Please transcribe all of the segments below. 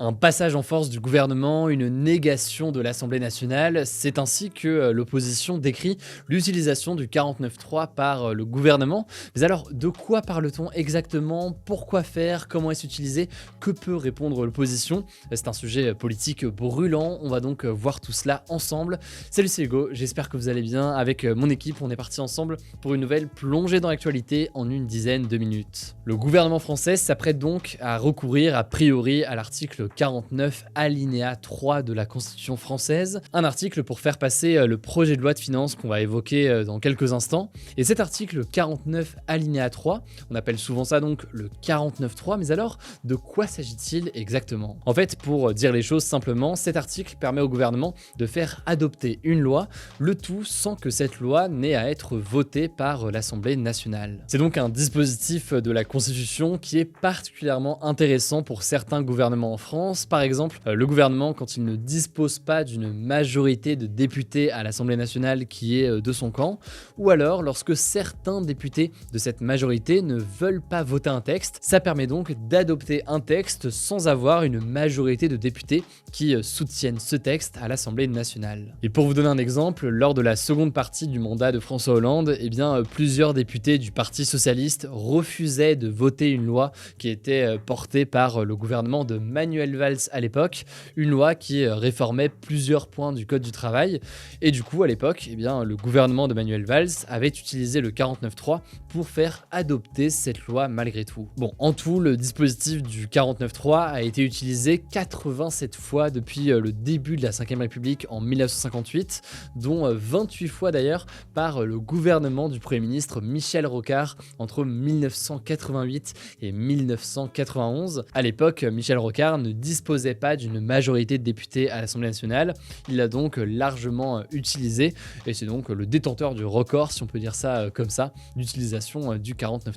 Un passage en force du gouvernement, une négation de l'Assemblée nationale, c'est ainsi que l'opposition décrit l'utilisation du 49.3 par le gouvernement. Mais alors, de quoi parle-t-on exactement? Pourquoi faire? Comment est-ce utilisé? Que peut répondre l'opposition? C'est un sujet politique brûlant, on va donc voir tout cela ensemble. Salut, c'est Hugo, j'espère que vous allez bien. Avec mon équipe, on est parti ensemble pour une nouvelle plongée dans l'actualité en une dizaine de minutes. Le gouvernement français s'apprête donc à recourir a priori à l'article 49 alinéa 3 de la Constitution française, un article pour faire passer le projet de loi de finances qu'on va évoquer dans quelques instants. Et cet article 49 alinéa 3, on appelle souvent ça donc le 49.3, mais alors de quoi s'agit-il exactement? En fait, pour dire les choses simplement, cet article permet au gouvernement de faire adopter une loi, le tout sans que cette loi n'ait à être votée par l'Assemblée nationale. C'est donc un dispositif de la Constitution qui est particulièrement intéressant pour certains gouvernements en France. Par exemple, le gouvernement, quand il ne dispose pas d'une majorité de députés à l'Assemblée nationale qui est de son camp, ou alors lorsque certains députés de cette majorité ne veulent pas voter un texte, ça permet donc d'adopter un texte sans avoir une majorité de députés qui soutiennent ce texte à l'Assemblée nationale. Et pour vous donner un exemple, lors de la seconde partie du mandat de François Hollande, plusieurs députés du Parti socialiste refusaient de voter une loi qui était portée par le gouvernement de Manuel Valls à l'époque, une loi qui réformait plusieurs points du Code du travail. Et du coup, à l'époque, le gouvernement de Manuel Valls avait utilisé le 49.3 pour faire adopter cette loi malgré tout. Bon, en tout, le dispositif du 49.3 a été utilisé 87 fois depuis le début de la 5ème République en 1958, dont 28 fois d'ailleurs par le gouvernement du Premier ministre Michel Rocard entre 1988 et 1991. À l'époque, Michel Rocard ne disposait pas d'une majorité de députés à l'Assemblée nationale. Il l'a donc largement utilisé et c'est donc le détenteur du record, si on peut dire ça comme ça, d'utilisation du 49.3.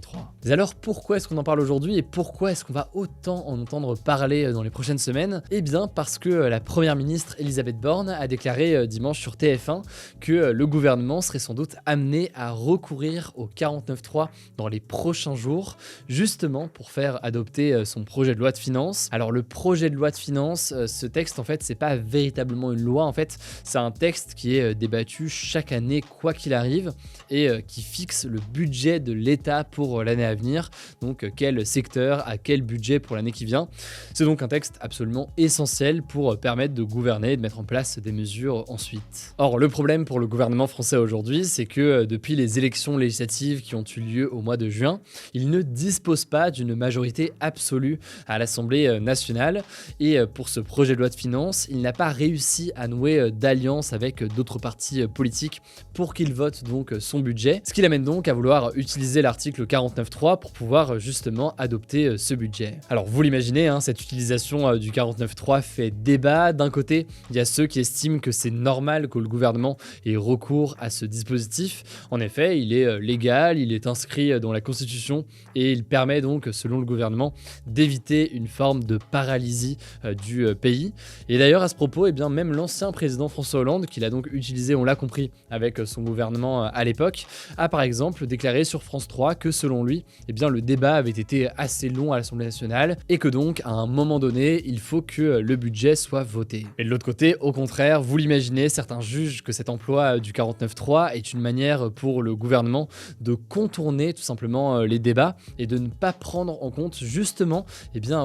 Mais alors pourquoi est-ce qu'on en parle aujourd'hui et pourquoi est-ce qu'on va autant en entendre parler dans les prochaines semaines? Eh bien parce que la première ministre Elisabeth Borne a déclaré dimanche sur TF1 que le gouvernement serait sans doute amené à recourir au 49.3 dans les prochains jours, justement pour faire adopter son projet de loi de finances. Alors le projet de loi de finances, ce texte en fait c'est pas véritablement une loi, en fait c'est un texte qui est débattu chaque année quoi qu'il arrive et qui fixe le budget de l'État pour l'année à venir, donc quel secteur a quel budget pour l'année qui vient. C'est donc un texte absolument essentiel pour permettre de gouverner et de mettre en place des mesures ensuite. Or le problème pour le gouvernement français aujourd'hui, c'est que depuis les élections législatives qui ont eu lieu au mois de juin, il ne dispose pas d'une majorité absolue à l'Assemblée nationale et pour ce projet de loi de finances, il n'a pas réussi à nouer d'alliance avec d'autres partis politiques pour qu'il vote donc son budget, ce qui l'amène donc à vouloir utiliser l'article 49.3 pour pouvoir justement adopter ce budget. Alors vous l'imaginez, cette utilisation du 49.3 fait débat. D'un côté, il y a ceux qui estiment que c'est normal que le gouvernement ait recours à ce dispositif. En effet, il est légal, il est inscrit dans la Constitution et il permet donc, selon le gouvernement, d'éviter une forme de paralysie du pays. Et d'ailleurs, à ce propos, même l'ancien président François Hollande, qui l'a donc utilisé, on l'a compris, avec son gouvernement à l'époque, a par exemple déclaré sur France 3 que selon lui, le débat avait été assez long à l'Assemblée nationale et que donc, à un moment donné, il faut que le budget soit voté. Et de l'autre côté, au contraire, vous l'imaginez, certains jugent que cet emploi du 49.3 est une manière pour le gouvernement de contourner tout simplement les débats et de ne pas prendre en compte justement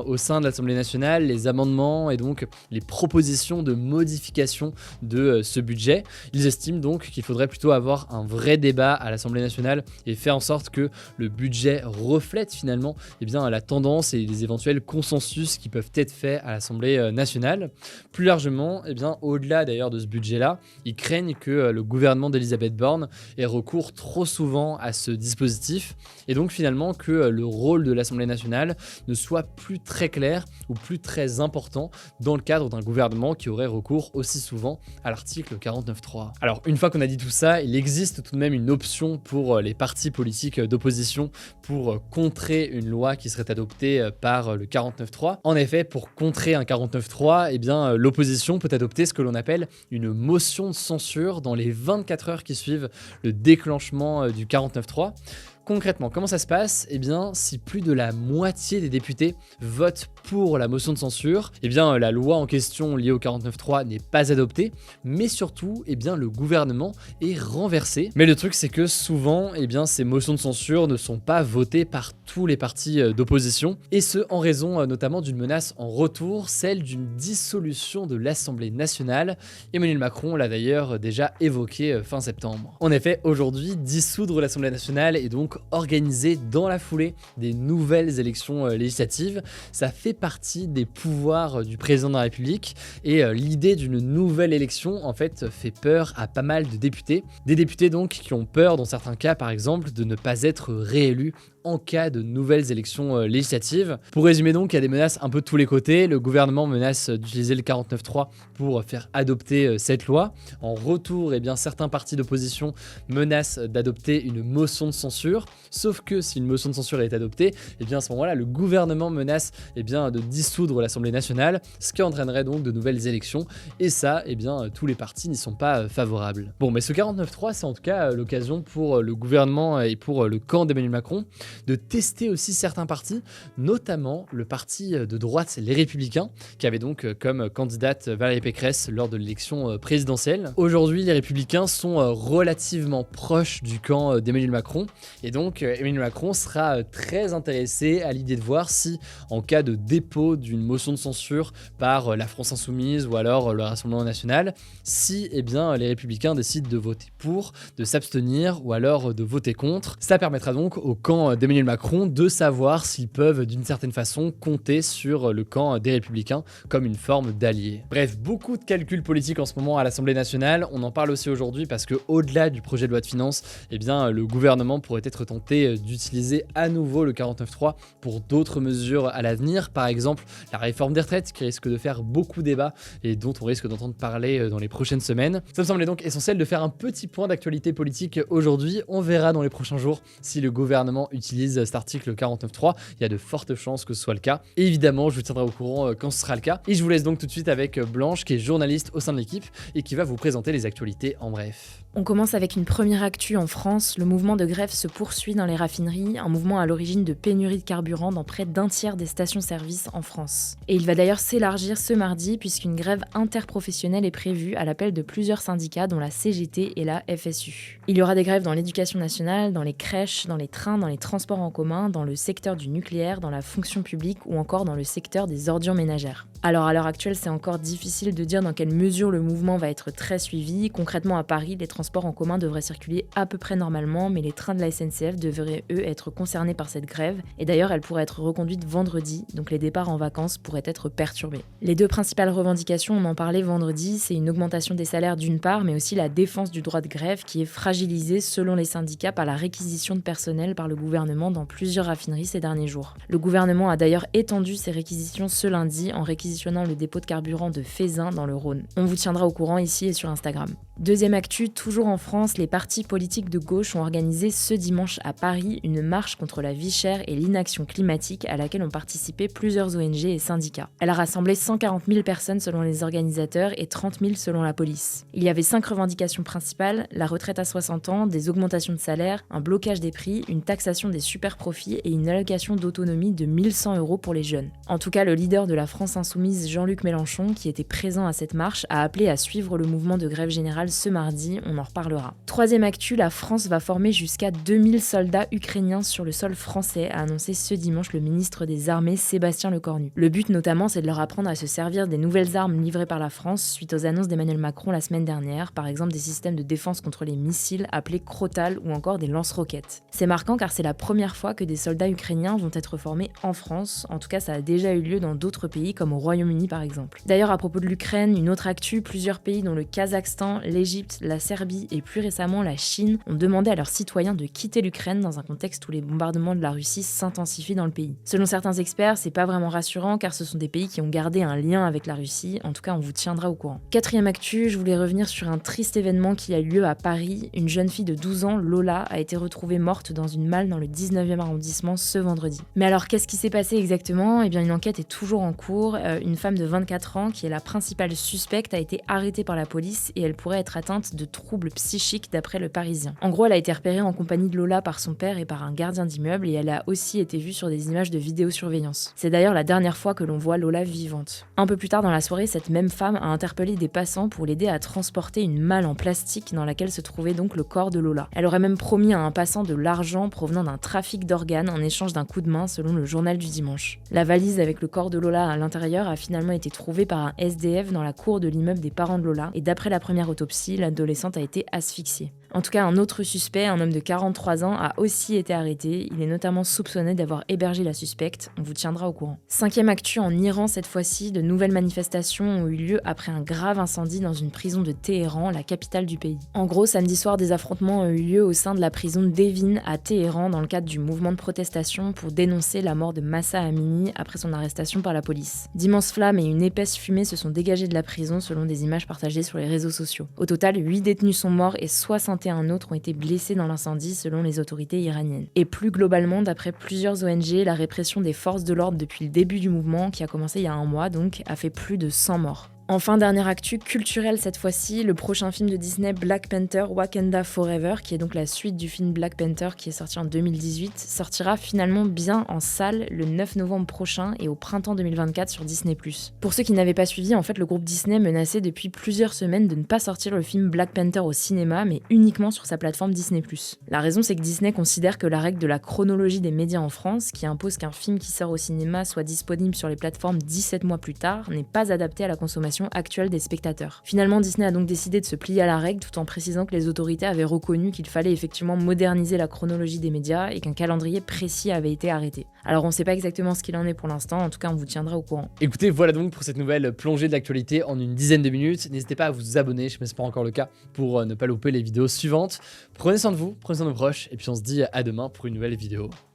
au sein de l'Assemblée nationale les amendements et donc les propositions de modification de ce budget. Ils estiment donc qu'il faudrait plutôt avoir un vrai débat à l'Assemblée nationale et faire en sorte que le budget reflète finalement la tendance et les éventuels consensus qui peuvent être faits à l'Assemblée nationale. Plus largement, au-delà d'ailleurs de ce budget-là, ils craignent que le gouvernement d'Elisabeth Borne ait recours trop souvent à ce dispositif et donc finalement que le rôle de l'Assemblée nationale ne soit plus très clair ou plus très important dans le cadre d'un gouvernement qui aurait recours aussi souvent à l'article 49.3. Alors une fois qu'on a dit tout ça, il existe tout de même une option pour les partis politiques d'opposition pour contrer une loi qui serait adoptée par le 49.3. En effet, pour contrer un 49.3, l'opposition peut adopter ce que l'on appelle une motion de censure dans les 24 heures qui suivent le déclenchement du 49.3. Concrètement, comment ça se passe? Eh bien, si plus de la moitié des députés votent pour la motion de censure, eh bien, la loi en question liée au 49.3 n'est pas adoptée, mais surtout, eh bien, le gouvernement est renversé. Mais le truc, c'est que souvent, eh bien, ces motions de censure ne sont pas votées par tous les partis d'opposition, et ce, en raison notamment d'une menace en retour, celle d'une dissolution de l'Assemblée nationale. Emmanuel Macron l'a d'ailleurs déjà évoqué fin septembre. En effet, aujourd'hui, dissoudre l'Assemblée nationale et donc organiser dans la foulée des nouvelles élections législatives, ça fait partie des pouvoirs du président de la République, et l'idée d'une nouvelle élection en fait fait peur à pas mal de députés. Des députés donc qui ont peur dans certains cas par exemple de ne pas être réélus en cas de nouvelles élections législatives. Pour résumer donc, il y a des menaces un peu de tous les côtés. Le gouvernement menace d'utiliser le 49.3 pour faire adopter cette loi. En retour, eh bien, certains partis d'opposition menacent d'adopter une motion de censure. Sauf que si une motion de censure est adoptée, eh bien, à ce moment-là, le gouvernement menace eh bien, de dissoudre l'Assemblée nationale, ce qui entraînerait donc de nouvelles élections. Et ça, eh bien, tous les partis n'y sont pas favorables. Bon, mais ce 49.3, c'est en tout cas l'occasion pour le gouvernement et pour le camp d'Emmanuel Macron de tester aussi certains partis, notamment le parti de droite Les Républicains, qui avait donc comme candidate Valérie Pécresse lors de l'élection présidentielle. Aujourd'hui, les Républicains sont relativement proches du camp d'Emmanuel Macron, et donc Emmanuel Macron sera très intéressé à l'idée de voir si, en cas de dépôt d'une motion de censure par la France Insoumise ou alors le Rassemblement National, si eh bien, les Républicains décident de voter pour, de s'abstenir ou alors de voter contre. Ça permettra donc au camp d'Emmanuel Macron de savoir s'ils peuvent d'une certaine façon compter sur le camp des Républicains comme une forme d'allié. Bref, beaucoup de calculs politiques en ce moment à l'Assemblée nationale. On en parle aussi aujourd'hui parce que au-delà du projet de loi de finances, eh bien, le gouvernement pourrait être tenté d'utiliser à nouveau le 49.3 pour d'autres mesures à l'avenir. Par exemple, la réforme des retraites qui risque de faire beaucoup débat et dont on risque d'entendre parler dans les prochaines semaines. Ça me semblait donc essentiel de faire un petit point d'actualité politique aujourd'hui. On verra dans les prochains jours si le gouvernement utilise cet article 49.3. Il y a de fortes chances que ce soit le cas. Et évidemment, je vous tiendrai au courant quand ce sera le cas. Et je vous laisse donc tout de suite avec Blanche, qui est journaliste au sein de l'équipe et qui va vous présenter les actualités en bref. On commence avec une première actu en France. Le mouvement de grève se poursuit dans les raffineries, un mouvement à l'origine de pénurie de carburant dans près d'un tiers des stations-service en France. Et il va d'ailleurs s'élargir ce mardi puisqu'une grève interprofessionnelle est prévue à l'appel de plusieurs syndicats dont la CGT et la FSU. Il y aura des grèves dans l'éducation nationale, dans les crèches, dans les trains, dans les transports en commun, dans le secteur du nucléaire, dans la fonction publique ou encore dans le secteur des ordures ménagères. Alors à l'heure actuelle, c'est encore difficile de dire dans quelle mesure le mouvement va être très suivi. Concrètement, à Paris, les transports en commun devraient circuler à peu près normalement, mais les trains de la SNCF devraient, eux, être concernés par cette grève. Et d'ailleurs, elle pourrait être reconduite vendredi, donc les départs en vacances pourraient être perturbés. Les deux principales revendications, on en parlait vendredi, c'est une augmentation des salaires d'une part, mais aussi la défense du droit de grève qui est fragilisé selon les syndicats par la réquisition de personnel par le gouvernement dans plusieurs raffineries ces derniers jours. Le gouvernement a d'ailleurs étendu ces réquisitions ce lundi en réquisitionnant le dépôt de carburant de Feyzin dans le Rhône. On vous tiendra au courant ici et sur Instagram. Deuxième actu, toujours en France, les partis politiques de gauche ont organisé ce dimanche à Paris une marche contre la vie chère et l'inaction climatique à laquelle ont participé plusieurs ONG et syndicats. Elle a rassemblé 140 000 personnes selon les organisateurs et 30 000 selon la police. Il y avait 5 revendications principales, la retraite à 60 ans, des augmentations de salaire, un blocage des prix, une taxation des super profits et une allocation d'autonomie de 1 100 € pour les jeunes. En tout cas, le leader de la France Insoumise, Jean-Luc Mélenchon, qui était présent à cette marche, a appelé à suivre le mouvement de grève générale ce mardi, on en reparlera. Troisième actu, la France va former jusqu'à 2000 soldats ukrainiens sur le sol français, a annoncé ce dimanche le ministre des Armées Sébastien Lecornu. Le but notamment, c'est de leur apprendre à se servir des nouvelles armes livrées par la France suite aux annonces d'Emmanuel Macron la semaine dernière, par exemple des systèmes de défense contre les missiles appelés Crotale ou encore des lance-roquettes. C'est marquant car c'est la première fois que des soldats ukrainiens vont être formés en France, en tout cas ça a déjà eu lieu dans d'autres pays comme au Royaume-Uni par exemple. D'ailleurs à propos de l'Ukraine, une autre actu, plusieurs pays dont le Kazakhstan, l'Égypte, la Serbie et plus récemment la Chine ont demandé à leurs citoyens de quitter l'Ukraine dans un contexte où les bombardements de la Russie s'intensifient dans le pays. Selon certains experts, c'est pas vraiment rassurant car ce sont des pays qui ont gardé un lien avec la Russie, en tout cas on vous tiendra au courant. Quatrième actu, je voulais revenir sur un triste événement qui a eu lieu à Paris. Une jeune fille de 12 ans, Lola, a été retrouvée morte dans une malle dans le 19e arrondissement ce vendredi. Mais alors qu'est-ce qui s'est passé exactement ? Eh bien une enquête est toujours en cours. Une femme de 24 ans, qui est la principale suspecte, a été arrêtée par la police et elle pourrait être atteinte de troubles psychiques d'après le Parisien. En gros, elle a été repérée en compagnie de Lola par son père et par un gardien d'immeuble et elle a aussi été vue sur des images de vidéosurveillance. C'est d'ailleurs la dernière fois que l'on voit Lola vivante. Un peu plus tard dans la soirée, cette même femme a interpellé des passants pour l'aider à transporter une malle en plastique dans laquelle se trouvait donc le corps de Lola. Elle aurait même promis à un passant de l'argent provenant d'un trafic d'organes en échange d'un coup de main selon le journal du dimanche. La valise avec le corps de Lola à l'intérieur a finalement été trouvée par un SDF dans la cour de l'immeuble des parents de Lola et d'après la première autopsie, l'adolescente a été asphyxiée. En tout cas, un autre suspect, un homme de 43 ans, a aussi été arrêté. Il est notamment soupçonné d'avoir hébergé la suspecte. On vous tiendra au courant. 5e actu en Iran cette fois-ci, de nouvelles manifestations ont eu lieu après un grave incendie dans une prison de Téhéran, la capitale du pays. En gros, samedi soir, des affrontements ont eu lieu au sein de la prison d'Evin à Téhéran dans le cadre du mouvement de protestation pour dénoncer la mort de Mahsa Amini après son arrestation par la police. D'immenses flammes et une épaisse fumée se sont dégagées de la prison selon des images partagées sur les réseaux sociaux. Au total, 8 détenus sont morts et 61 autres ont été blessés dans l'incendie selon les autorités iraniennes. Et plus globalement, d'après plusieurs ONG, la répression des forces de l'ordre depuis le début du mouvement, qui a commencé il y a un mois donc, a fait plus de 100 morts. Enfin, dernière actu culturelle cette fois-ci, le prochain film de Disney Black Panther Wakanda Forever, qui est donc la suite du film Black Panther qui est sorti en 2018, sortira finalement bien en salle le 9 novembre prochain et au printemps 2024 sur Disney+. Pour ceux qui n'avaient pas suivi, en fait, le groupe Disney menaçait depuis plusieurs semaines de ne pas sortir le film Black Panther au cinéma, mais uniquement sur sa plateforme Disney+. La raison, c'est que Disney considère que la règle de la chronologie des médias en France, qui impose qu'un film qui sort au cinéma soit disponible sur les plateformes 17 mois plus tard, n'est pas adaptée à la consommation actuelle des spectateurs. Finalement, Disney a donc décidé de se plier à la règle tout en précisant que les autorités avaient reconnu qu'il fallait effectivement moderniser la chronologie des médias et qu'un calendrier précis avait été arrêté. Alors on sait pas exactement ce qu'il en est pour l'instant, en tout cas on vous tiendra au courant. Écoutez, voilà donc pour cette nouvelle plongée de l'actualité en une dizaine de minutes. N'hésitez pas à vous abonner, je ne sais pas si c'est pas encore le cas, pour ne pas louper les vidéos suivantes. Prenez soin de vous, prenez soin de vos proches, et puis on se dit à demain pour une nouvelle vidéo.